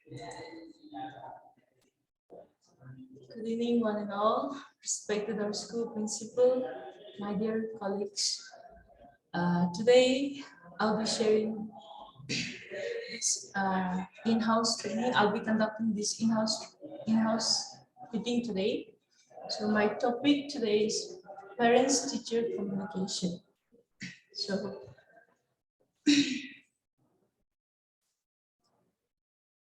Good evening, one and all. Respected our school principal, my dear colleagues. Today, I'll be sharing this in-house training. I'll be conducting this in-house meeting today. So my topic today is parents-teacher communication. So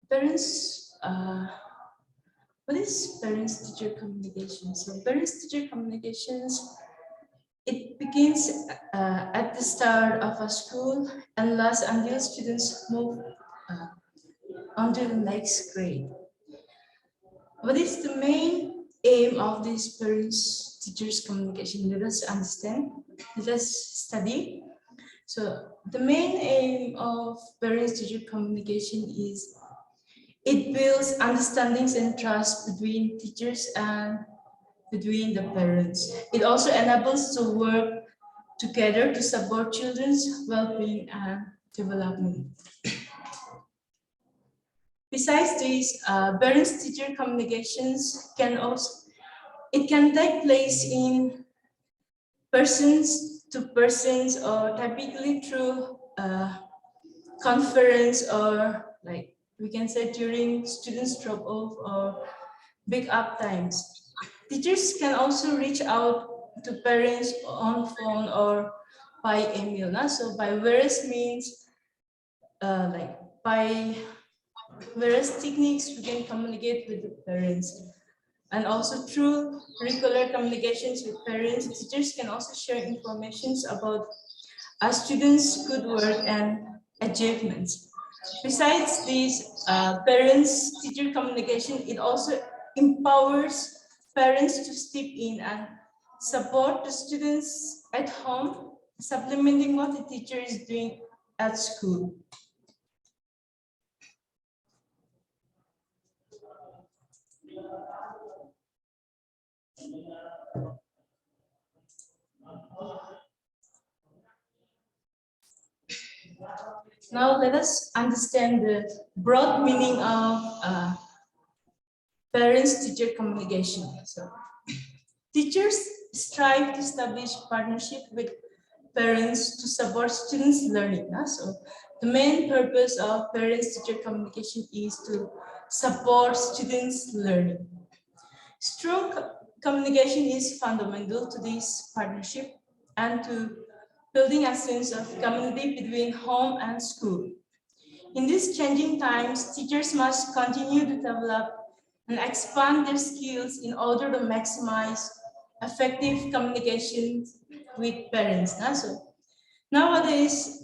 parents, what is parents-teacher communication? So parents-teacher communications, it begins at the start of a school and lasts until students move on to the next grade. What is the main aim of this parents-teachers communication? Let us understand, let us study. So the main aim of parents-teacher communication is it builds understandings and trust between teachers and between the parents. It also enables to work together to support children's well-being and development. Besides this, parents-teacher communications can take place in persons to persons or typically through conference or like we can say during students drop off or big up times. Teachers can also reach out to parents on phone or by email. So by various means, like by various techniques, we can communicate with the parents. And also through regular communications with parents, teachers can also share information about our students' good work and achievements. Besides this, parents-teacher communication, it also empowers parents to step in and support the students at home, supplementing what the teacher is doing at school. Now let us understand the broad meaning of parents-teacher communication. So, teachers strive to establish partnership with parents to support students' learning. So, the main purpose of parents-teacher communication is to support students' learning. Strong communication is fundamental to this partnership and to building a sense of community between home and school. In these changing times, teachers must continue to develop and expand their skills in order to maximize effective communication with parents. So nowadays,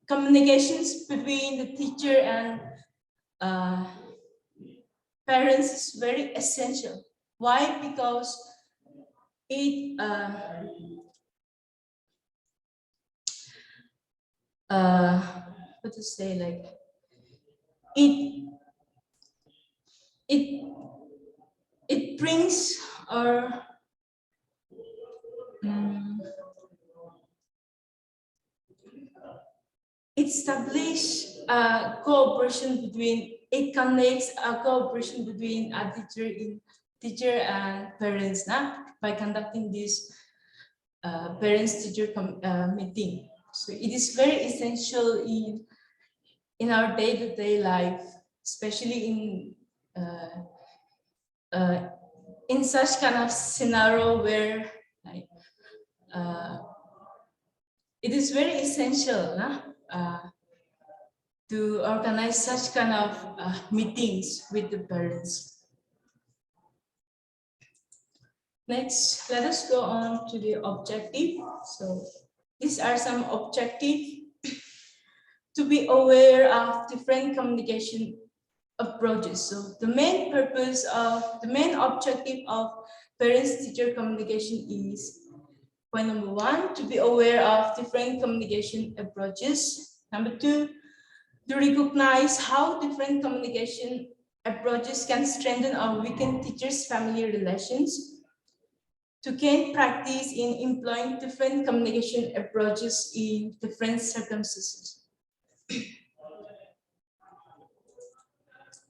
communications between the teacher and parents is very essential. Why? Because it what to say, like it brings our it establishes a cooperation between, it connects a cooperation between a teacher and parents by conducting this parents-teacher meeting. So it is very essential in our day-to-day life, especially in such kind of scenario where like, it is very essential to organize such kind of meetings with the parents. Next, let us go on to the objective. So these are some objectives: to be aware of different communication approaches. So the main objective of parents-teacher communication is point number 1, to be aware of different communication approaches. Number 2, to recognize how different communication approaches can strengthen or weaken teachers-family relations. To gain practice in employing different communication approaches in different circumstances.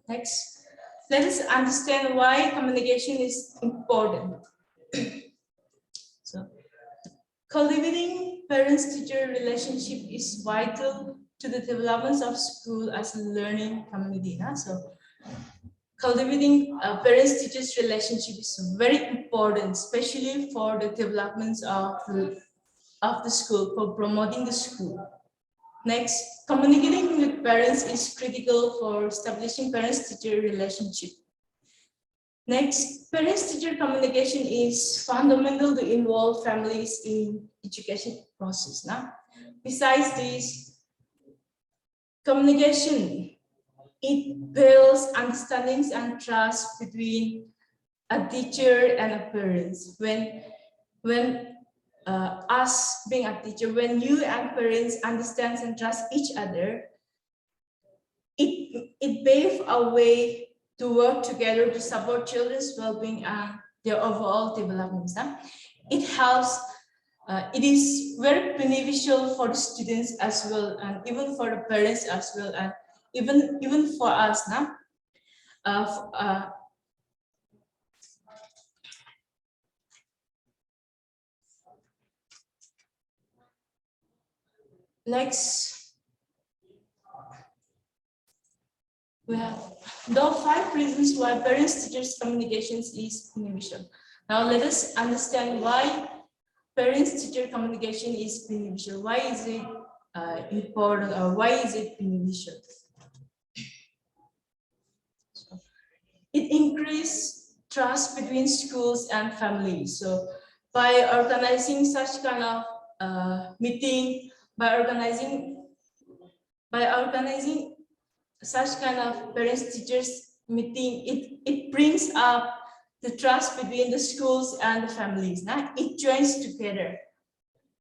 Next, let us understand why communication is important. So, cultivating parents-teacher relationship is vital to the development of school as a learning community. So, cultivating parents-teachers relationship is very important, especially for the development of the school, for promoting the school. Next, communicating with parents is critical for establishing parents-teacher relationship. Next, parents-teacher communication is fundamental to involve families in education process. Now, besides this, communication, it builds understandings and trust between a teacher and a parents. When us being a teacher, when you and parents understand and trust each other, it paves a way to work together to support children's well-being and their overall development. It helps, it is very beneficial for the students as well, and even for the parents as well, and even for us. Next, we have the 5 reasons why parents-teachers communications is beneficial. Now let us understand why parents-teacher communication is beneficial. Why is it important, or why is it beneficial? It increases trust between schools and families. So by organizing such kind of meeting, by organizing such kind of parents-teachers meeting, it brings up the trust between the schools and the families. It joins together.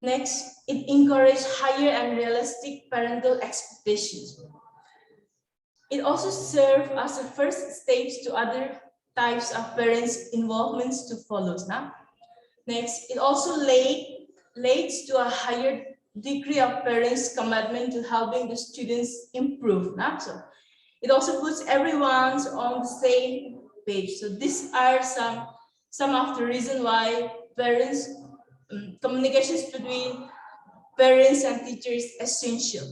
Next, it encourages higher and realistic parental expectations. It also serves as a first stage to other types of parents' involvements to follow. Next, it also leads to a higher degree of parents' commitment to helping the students improve. So it also puts everyone on the same page. So these are some of the reasons why parents communications between parents and teachers is essential.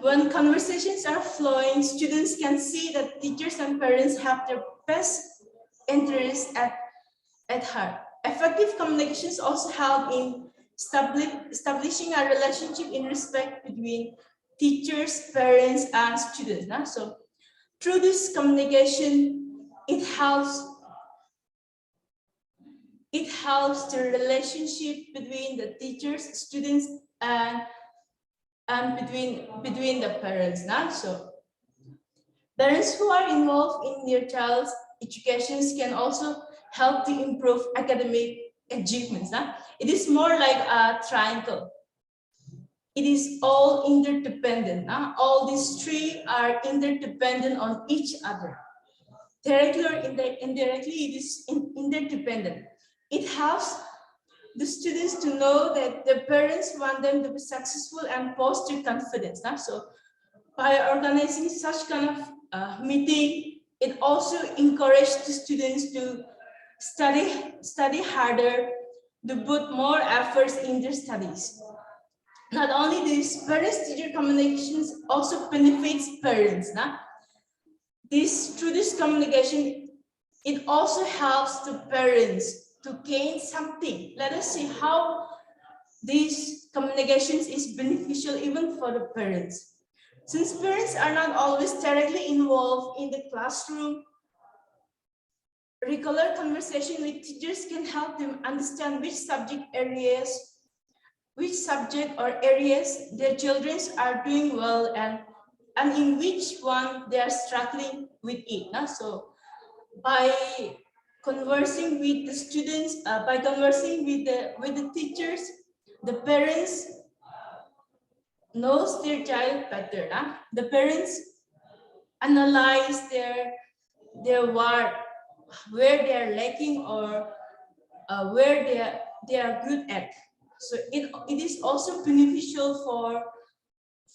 When conversations are flowing, students can see that teachers and parents have their best interests at heart. Effective communications also help in establishing a relationship in respect between teachers, parents, and students. So through this communication, it helps the relationship between the teachers, students, and between the parents. So parents who are involved in their child's educations can also help to improve academic achievements. It is more like a triangle. It is all interdependent. All these 3 are interdependent on each other. Directly or indirectly, it is interdependent. It helps the students to know that the parents want them to be successful and foster confidence. So by organizing such kind of meeting, it also encourages the students to study harder, to put more efforts in their studies. Not only this, parents-teacher communications also benefits parents. Through this communication, it also helps the parents to gain something. Let us see how these communications is beneficial even for the parents. Since parents are not always directly involved in the classroom, regular conversation with teachers can help them understand which subject or areas their children are doing well, and in which one they are struggling with it. So by conversing with the students, by conversing with the teachers, the parents knows their child better. The parents analyze their work, where they are lacking, or where they are good at. So it is also beneficial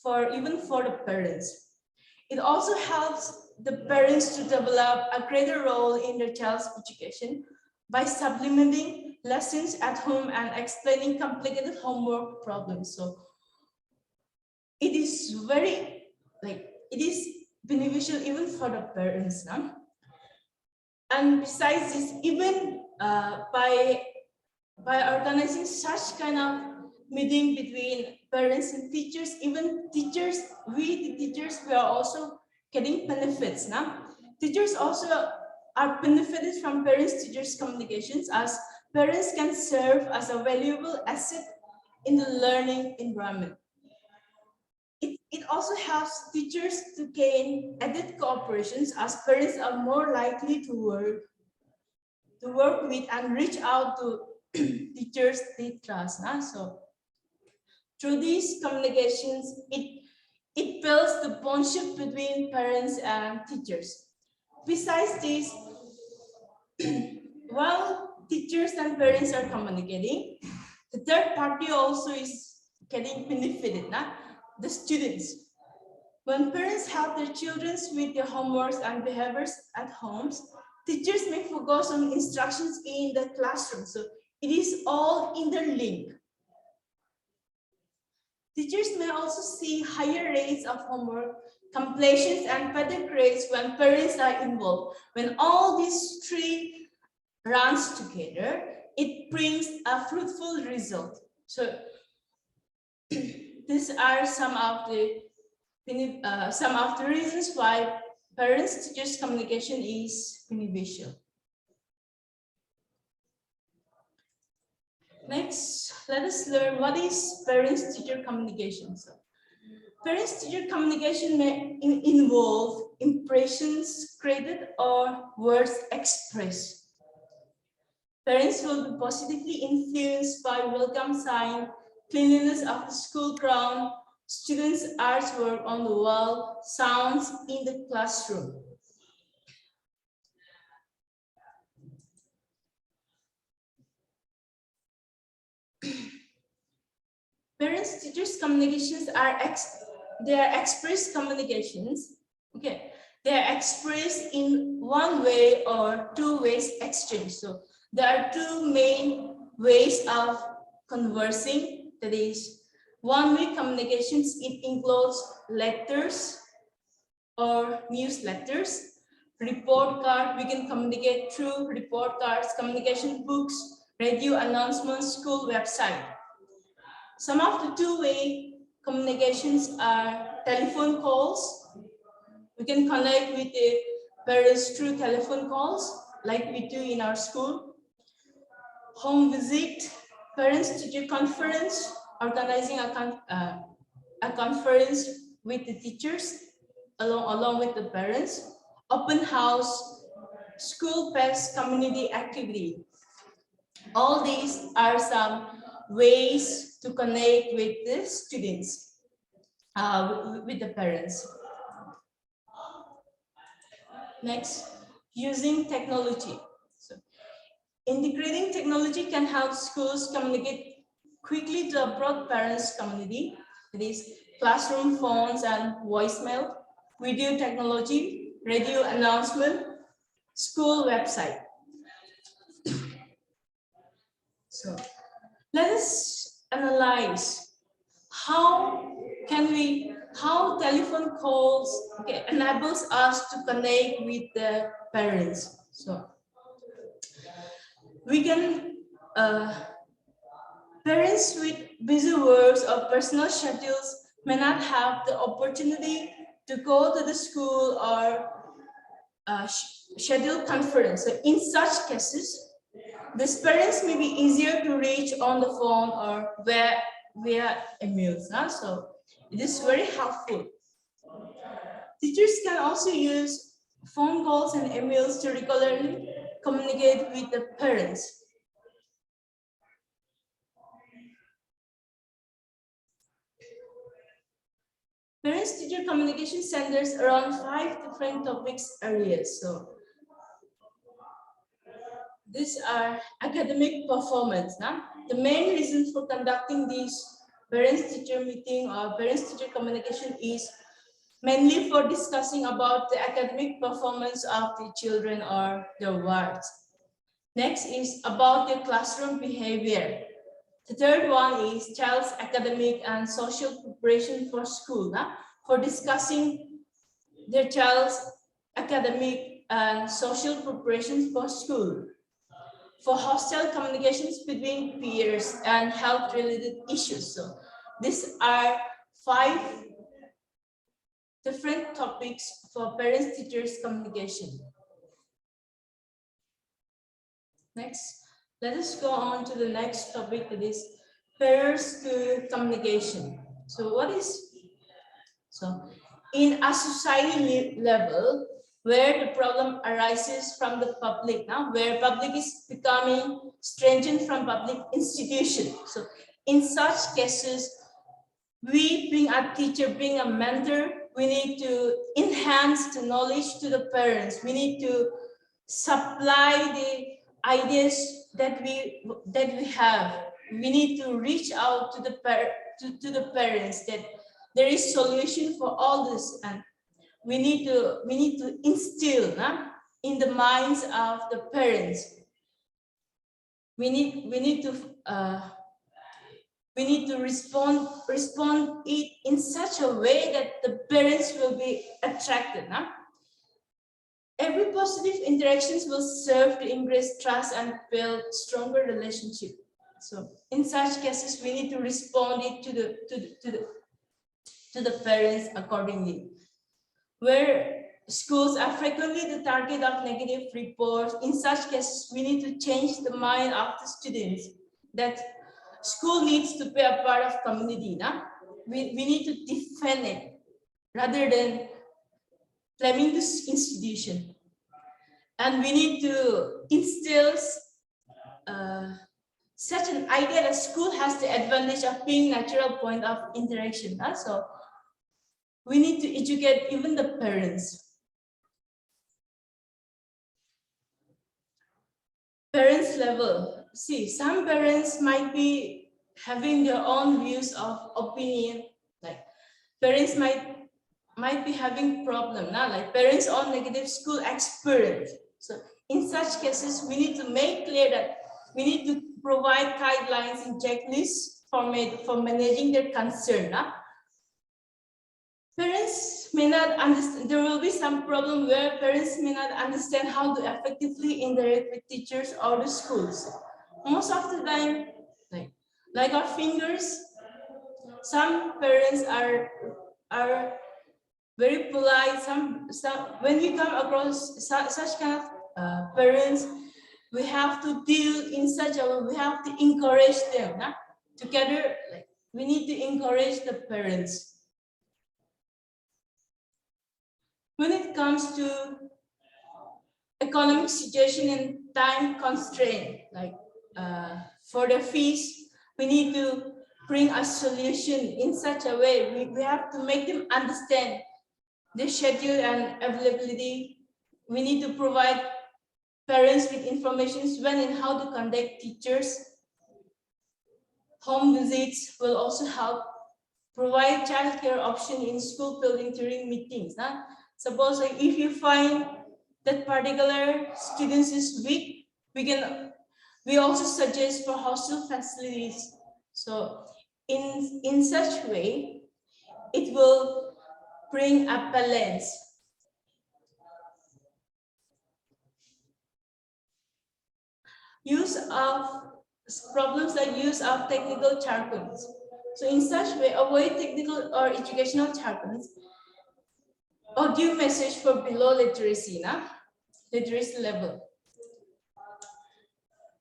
for even for the parents. It also helps the parents to develop a greater role in their child's education by supplementing lessons at home and explaining complicated homework problems. So it is very, it is beneficial even for the parents. No? And besides this, even by organizing such kind of meeting between parents and teachers, even teachers, we are also getting benefits. Now, teachers also are benefited from parents-teachers communications, as parents can serve as a valuable asset in the learning environment. It also helps teachers to gain added cooperations, as parents are more likely to work with and reach out to teachers they trust. Nah? So through these communications, it builds the bondship between parents and teachers. Besides this, while teachers and parents are communicating, the third party also is getting benefited, nah? The students. When parents help their children with their homeworks and behaviors at homes, teachers may focus on instructions in the classroom. So it is all interlinked. Teachers may also see higher rates of homework completions and better grades when parents are involved. When all these three runs together, it brings a fruitful result. So these are some of the reasons why parents-teachers communication is beneficial. Next, let us learn what is parents-teacher communication. So, parents-teacher communication may involve impressions created or words expressed. Parents will be positively influenced by welcome sign, cleanliness of the school ground, students' artwork on the wall, sounds in the classroom. Parents-teachers communications are expressed communications. Okay, they are expressed in one way or two ways exchange. So there are two main ways of conversing. That is, one-way communications. It includes letters or newsletters, report card. We can communicate through report cards, communication books, radio announcements, school website. Some of the two-way communications are telephone calls. We can connect with the parents through telephone calls, like we do in our school. Home visit, parents-teacher conference, organizing a conference with the teachers along with the parents. Open house, school-based community activity. All these are some ways to connect with the students, with the parents. Next, using technology. So, integrating technology can help schools communicate quickly to a broad parents community. That is, classroom phones and voicemail, video technology, radio announcement, school website. So let us analyze how telephone calls enables us to connect with the parents. So we can parents with busy works or personal schedules may not have the opportunity to go to the school or schedule conference. So in such cases, these parents may be easier to reach on the phone or via emails. So it is very helpful. Teachers can also use phone calls and emails to regularly communicate with the parents. Parents-teacher communication centers around 5 different topics areas. So these are academic performance. The main reason for conducting these parents-teacher meeting or parents-teacher communication is mainly for discussing about the academic performance of the children or their wards. Next is about the classroom behavior. The third one is child's academic and social preparation for school, for discussing their child's academic and social preparation for school. For hostile communications between peers and health-related issues. So these are 5 different topics for parents-teachers communication. Next, let us go on to the next topic, that is parents to communication. So what is, so in a society level, where the problem arises from the public, now where public is becoming stringent from public institution. So in such cases, we bring a teacher, bring a mentor, we need to enhance the knowledge to the parents. We need to supply the ideas that we have. We need to reach out to the parents that there is solution for all this, and we need to instill in the minds of the parents. We need to respond it in such a way that the parents will be attracted. Every positive interactions will serve to increase trust and build stronger relationship. So in such cases, we need to respond it to the parents accordingly. Where schools are frequently the target of negative reports, in such cases, we need to change the mind of the students that school needs to be a part of community. We need to defend it rather than blaming this institution. And we need to instill such an idea that school has the advantage of being natural point of interaction. So we need to educate even the parents. Parents level. See, some parents might be having their own views of opinion. Like parents might be having problem, like parents on negative school experience. So in such cases, we need to make clear that we need to provide guidelines and checklists for managing their concern. Parents may not understand, there will be some problem where parents may not understand how to effectively interact with teachers or the schools. Most of the time, like our fingers, some parents are very polite. Some when we come across such kind of parents, we have to deal in such a way. We have to encourage them. Together, we need to encourage the parents. When it comes to economic situation and time constraint, for the fees, we need to bring a solution in such a way. We have to make them understand the schedule and availability. We need to provide parents with information when and how to contact teachers. Home visits will also help. Provide childcare option in school building during meetings. Suppose if you find that particular students is weak, we also suggest for hostel facilities. So in such way, it will bring a balance. Use of problems like use of technical jargons. So in such way, avoid technical or educational jargons. Audio message for below literacy, literacy level.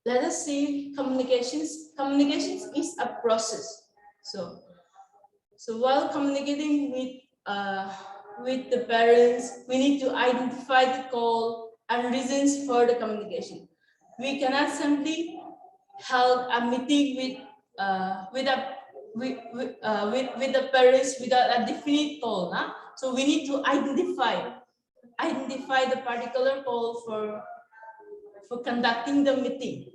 Let us see communications. Communications is a process. So while communicating with the parents, we need to identify the goal and reasons for the communication. We cannot simply hold a meeting with the parents without a definite goal. So we need to identify the particular goal for conducting the meeting.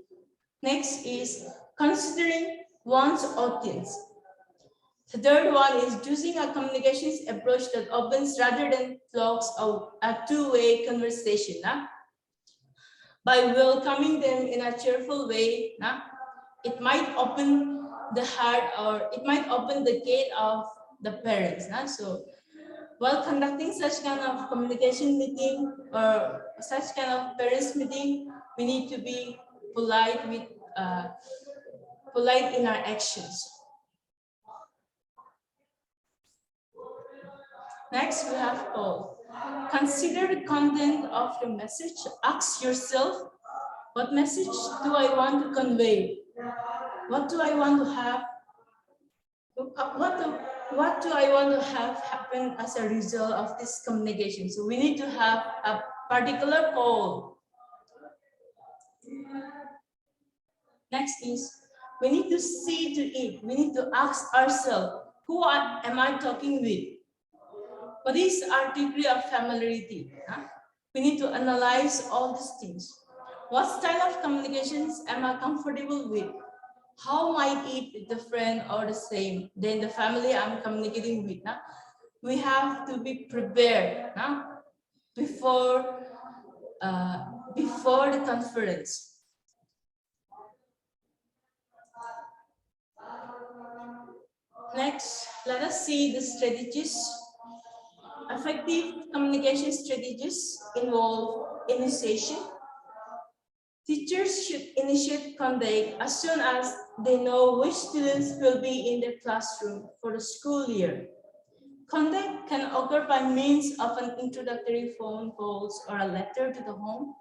Next is considering one's audience. The third one is choosing a communications approach that opens rather than blocks a two-way conversation. By welcoming them in a cheerful way, it might open the heart, or it might open the gate of the parents. So while conducting such kind of communication meeting or such kind of parents meeting, we need to be polite with polite in our actions. Next, we have Paul. Consider the content of the message. Ask yourself, what message do I want to convey? What do I want to have? What do I want to have happen as a result of this communication? So we need to have a particular goal. Next is, we need to see to it. We need to ask ourselves, who am I talking with? What is our degree of familiarity? We need to analyze all these things. What style of communications am I comfortable with? How might it be different or the same than the family I'm communicating with? We have to be prepared before the conference. Next, let us see the strategies. Effective communication strategies involve initiation. Teachers should initiate contact as soon as they know which students will be in the classroom for the school year. Contact can occur by means of an introductory phone calls or a letter to the home,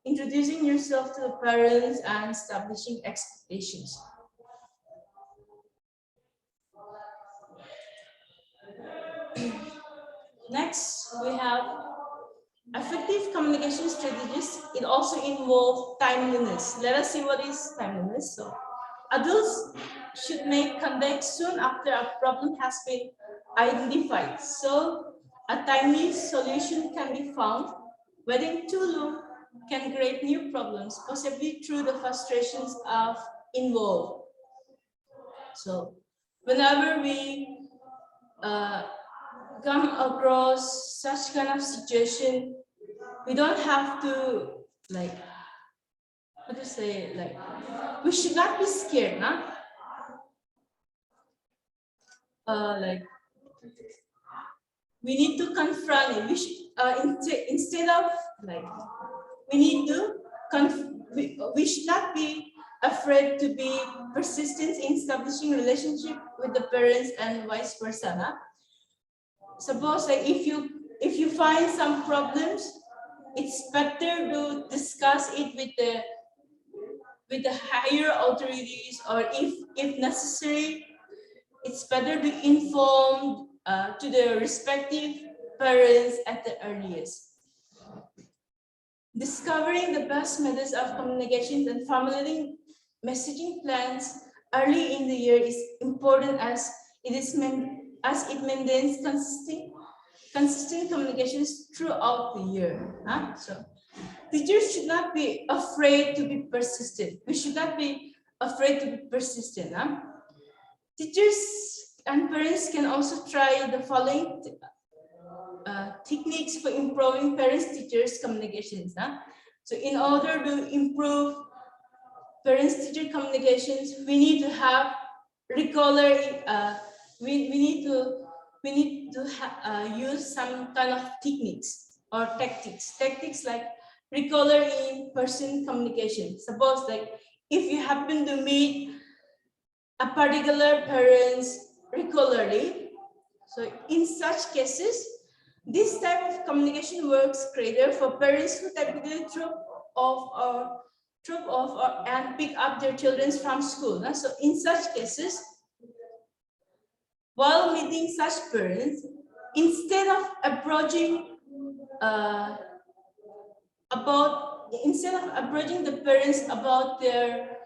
introducing yourself to the parents and establishing expectations. Next, we have effective communication strategies. It also involves timeliness. Let us see what is timeliness. So, adults should make contact soon after a problem has been identified. So, a timely solution can be found. Waiting too long can create new problems, possibly through the frustrations of involved. So, whenever we come across such kind of situation, we don't have to we should not be scared, we need to confront it. We should instead of we need to we should not be afraid to be persistent in establishing relationship with the parents and vice versa. Suppose if you find some problems, it's better to discuss it with the higher authorities, or if necessary, it's better to inform to the respective parents at the earliest. Discovering the best methods of communication and formulating messaging plans early in the year is important, as it maintains consistent communications throughout the year. So teachers should not be afraid to be persistent. We should not be afraid to be persistent. Teachers and parents can also try the following techniques for improving parents-teachers communications. So in order to improve parents-teacher communications, we need to have regular, we need to use some kind of techniques or tactics like regular in-person communication. Suppose if you happen to meet a particular parents regularly, so in such cases, this type of communication works greater for parents who typically drop off and pick up their children from school. So in such cases, while meeting such parents, instead of approaching the parents about their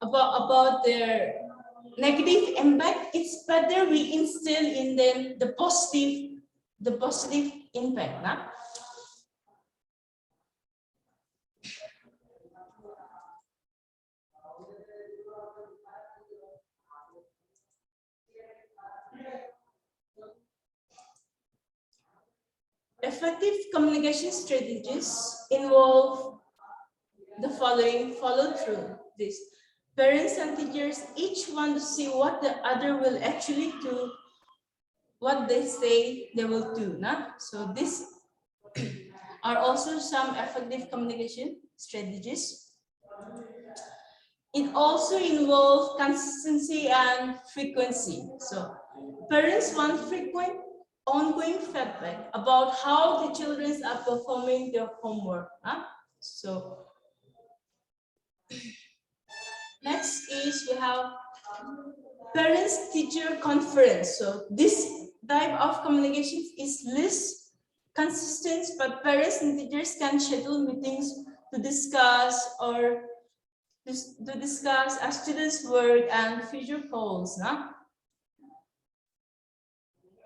about their negative impact, it's better we instill in them the positive impact. effective communication strategies involve the following follow through this. Parents and teachers each want to see what the other will actually do, what they say they will do. Nah? So these are also some effective communication strategies. It also involves consistency and frequency. So parents want frequent, ongoing feedback about how the children are performing their homework. Huh? So next is we have parents-teacher conference. So this type of communication is less consistent, but parents and teachers can schedule meetings to discuss a student's work and future goals. Nah?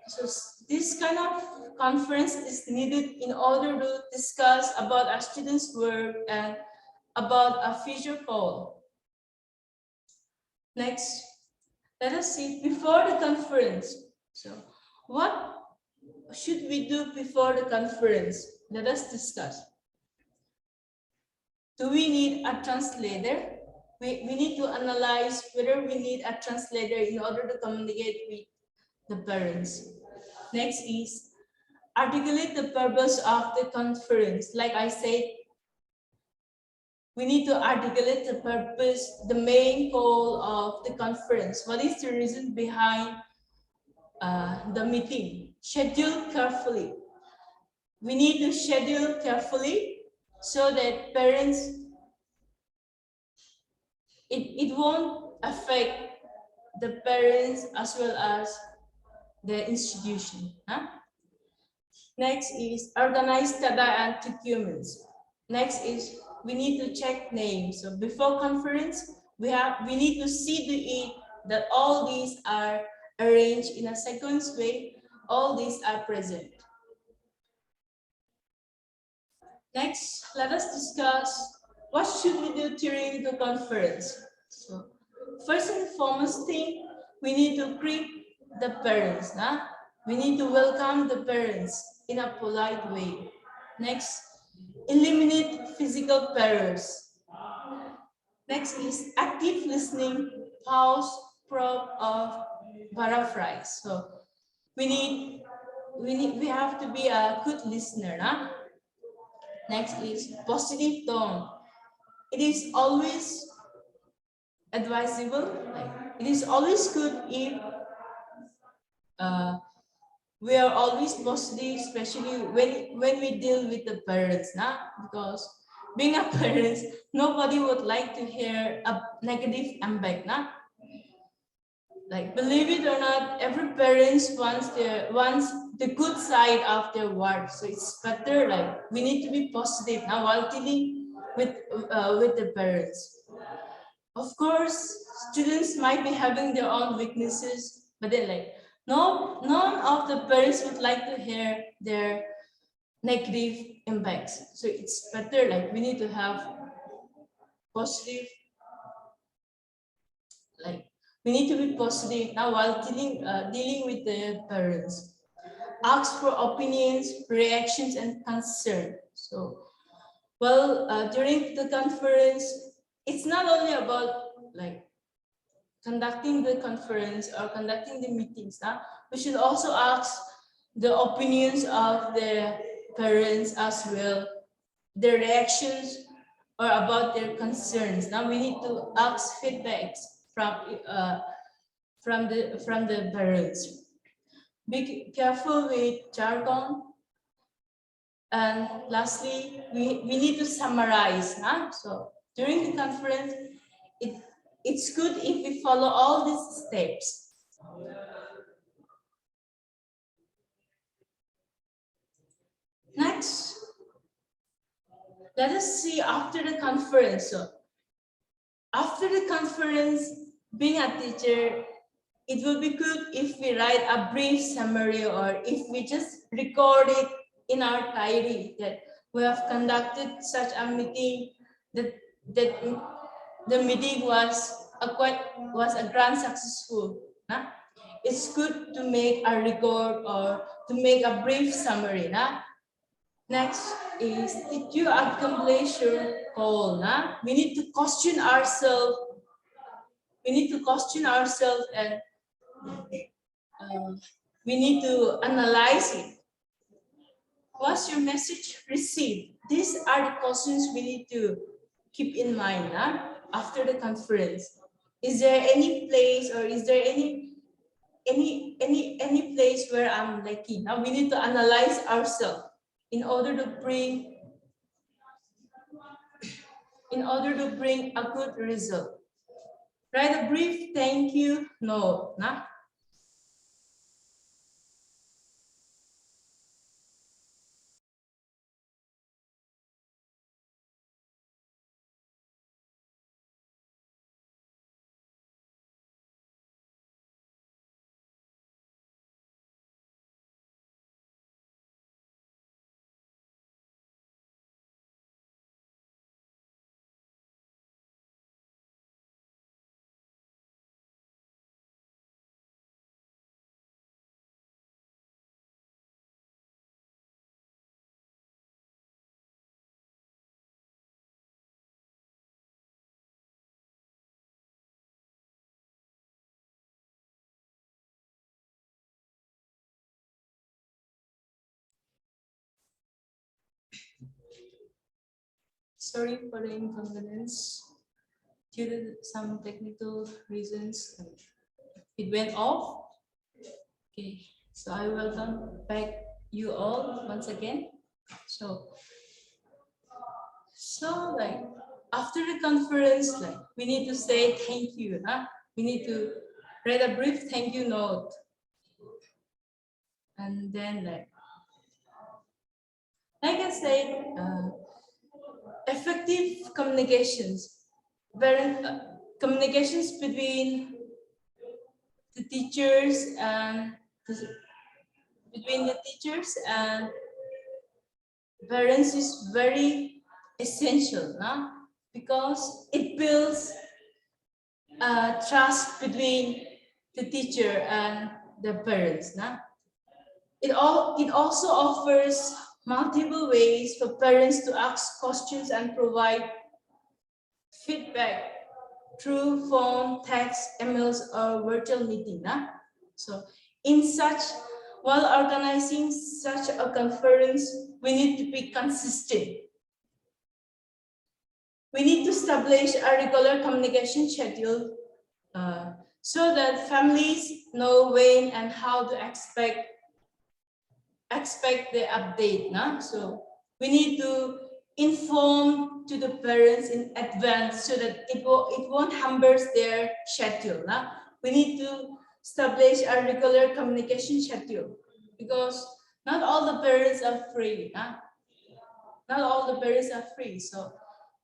So this kind of conference is needed in order to discuss about a student's work and about a future goal. Next, let us see before the conference. So what should we do before the conference? Let us discuss. Do we need a translator? We need to analyze whether we need a translator in order to communicate with the parents. Next is articulate the purpose of the conference. Like I said, we need to articulate the purpose, the main goal of the conference. What is the reason behind the meeting? Schedule carefully. We need to schedule carefully so that parents, it won't affect the parents as well as the institution. Huh? Next is organize data and documents. Next is we need to check names. So before conference, we need to see to it that all these are arranged in a sequence way. All these are present. Next, let us discuss what should we do during the conference. So first and foremost thing, we need to greet the parents. Nah? We need to welcome the parents in a polite way. Next, eliminate physical barriers. Next is active listening, pause, probe, or paraphrase. So we have to be a good listener. Nah? Next is positive tone. It is always advisable. It is always good if we are always positive, especially when we deal with the parents, nah? Because being a parent, nobody would like to hear a negative impact, nah? Like believe it or not, every parent wants the good side of their work. So it's better like we need to be positive now while dealing with the parents. Of course, students might be having their own weaknesses, but then like none of the parents would like to hear their negative impacts. So it's better like we need to have positive, like we need to be positive now while dealing with the parents. Ask for opinions, reactions, and concern. So, well, during the conference, it's not only about like conducting the conference or conducting the meetings. We should also ask the opinions of the parents as well, their reactions or about their concerns. Now we need to ask feedbacks from the parents. Be careful with jargon. And lastly, we need to summarize. So during the conference, it's good if we follow all these steps. Next, let us see after the conference. So after the conference, being a teacher, it will be good if we write a brief summary or if we just record it in our diary that we have conducted such a meeting, that the meeting was a grand successful. It's good to make a record or to make a brief summary. Next is, did you accomplish your goal? Nah? We need to question ourselves. We need to question ourselves, and we need to analyze it. Was your message received? These are the questions we need to keep in mind after the conference. Is there any place, or is there any place where I'm lacking? Now we need to analyze ourselves in order to bring a good result. Write a brief thank you note. Nah? Sorry for the inconvenience. Due to some technical reasons, it went off. Okay, so I welcome back you all once again. So like after the conference, like we need to say thank you. We need to write a brief thank you note, and then like I said, effective communications, communications between the teachers and parents is very essential, because it builds trust between the teacher and the parents. It also offers multiple ways for parents to ask questions and provide feedback through phone, text, emails, or virtual meeting. So while organizing such a conference, we need to be consistent. We need to establish a regular communication schedule so that families know when and how to expect the update. So we need to inform to the parents in advance so that it won't hamper their schedule. We need to establish a regular communication schedule, because not all the parents are free. Not all the parents are free. So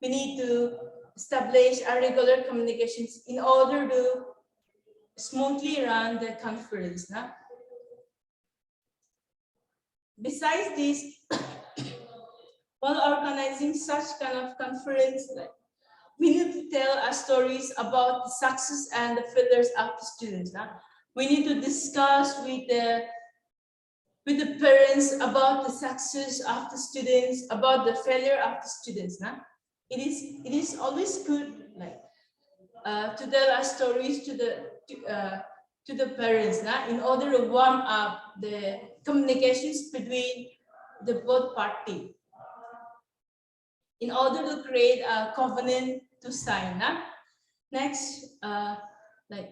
we need to establish a regular communications in order to smoothly run the conference. Besides this, while organizing such kind of conference, we need to tell our stories about the success and the failures of the students. We need to discuss with the parents about the success of the students, about the failure of the students. It is always good to tell our stories to the parents in order to warm up the communications between the both parties, in order to create a covenant to sign. Next,